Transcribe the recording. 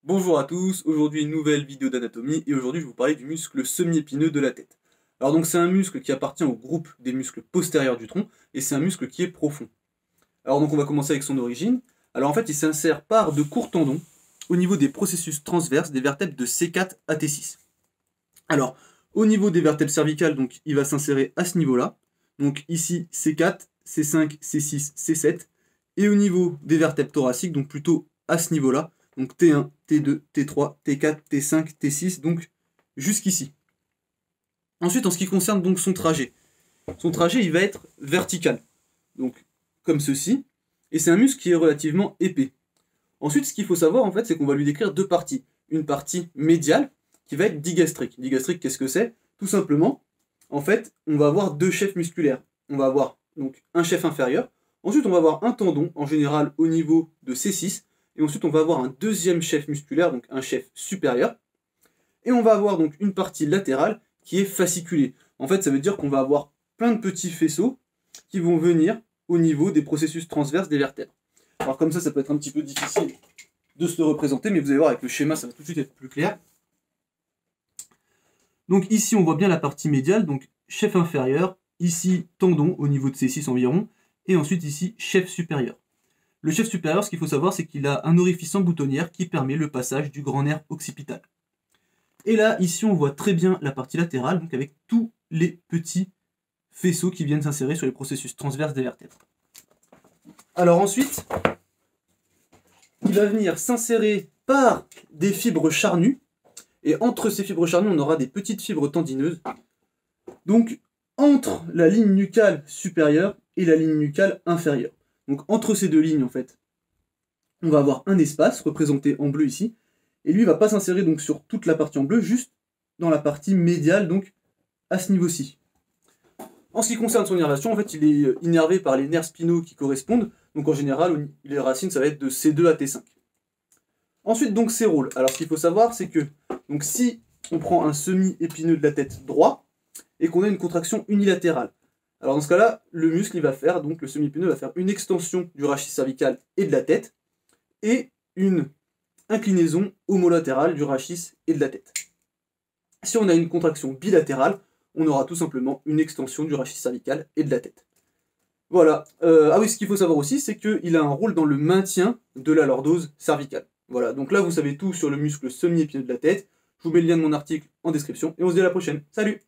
Bonjour à tous, aujourd'hui une nouvelle vidéo d'anatomie et aujourd'hui je vais vous parler du muscle semi-épineux de la tête. Alors donc c'est un muscle qui appartient au groupe des muscles postérieurs du tronc et c'est un muscle qui est profond. Alors donc on va commencer avec son origine. Alors en fait il s'insère par de courts tendons au niveau des processus transverses des vertèbres de C4 à T6. Alors au niveau des vertèbres cervicales donc il va s'insérer à ce niveau-là. Donc ici C4, C5, C6, C7 et au niveau des vertèbres thoraciques donc plutôt à ce niveau-là. Donc T1, T2, T3, T4, T5, T6, donc jusqu'ici. Ensuite, en ce qui concerne donc son trajet il va être vertical, donc comme ceci, et c'est un muscle qui est relativement épais. Ensuite, ce qu'il faut savoir, en fait, c'est qu'on va lui décrire deux parties. Une partie médiale, qui va être digastrique. Digastrique, qu'est-ce que c'est? Tout simplement, en fait, on va avoir deux chefs musculaires. On va avoir donc un chef inférieur, ensuite on va avoir un tendon, en général au niveau de C6, et ensuite on va avoir un deuxième chef musculaire, donc un chef supérieur, et on va avoir donc une partie latérale qui est fasciculée. En fait, ça veut dire qu'on va avoir plein de petits faisceaux qui vont venir au niveau des processus transverses des vertèbres. Alors comme ça peut être un petit peu difficile de se le représenter, mais vous allez voir avec le schéma, ça va tout de suite être plus clair. Donc ici, on voit bien la partie médiale, donc chef inférieur, ici tendon au niveau de C6 environ, et ensuite ici chef supérieur. Le chef supérieur, ce qu'il faut savoir, c'est qu'il a un orifice en boutonnière qui permet le passage du grand nerf occipital. Et là, ici, on voit très bien la partie latérale, donc avec tous les petits faisceaux qui viennent s'insérer sur les processus transverses des vertèbres. Alors ensuite, il va venir s'insérer par des fibres charnues, et entre ces fibres charnues, on aura des petites fibres tendineuses. Donc, entre la ligne nucale supérieure et la ligne nucale inférieure. Donc, entre ces deux lignes, en fait, on va avoir un espace, représenté en bleu ici, et lui, il ne va pas s'insérer donc sur toute la partie en bleu, juste dans la partie médiale, donc à ce niveau-ci. En ce qui concerne son innervation, en fait, il est innervé par les nerfs spinaux qui correspondent, donc en général, les racines, ça va être de C2 à T5. Ensuite, donc, ses rôles. Alors, ce qu'il faut savoir, c'est que donc, si on prend un semi-épineux de la tête droit, et qu'on a une contraction unilatérale, alors dans ce cas-là, le muscle, il va faire, donc le semi-épineux va faire une extension du rachis cervical et de la tête, et une inclinaison homolatérale du rachis et de la tête. Si on a une contraction bilatérale, on aura tout simplement une extension du rachis cervical et de la tête. Voilà. Ah oui, ce qu'il faut savoir aussi, c'est qu'il a un rôle dans le maintien de la lordose cervicale. Voilà, donc là vous savez tout sur le muscle semi-épineux de la tête. Je vous mets le lien de mon article en description, et on se dit à la prochaine. Salut!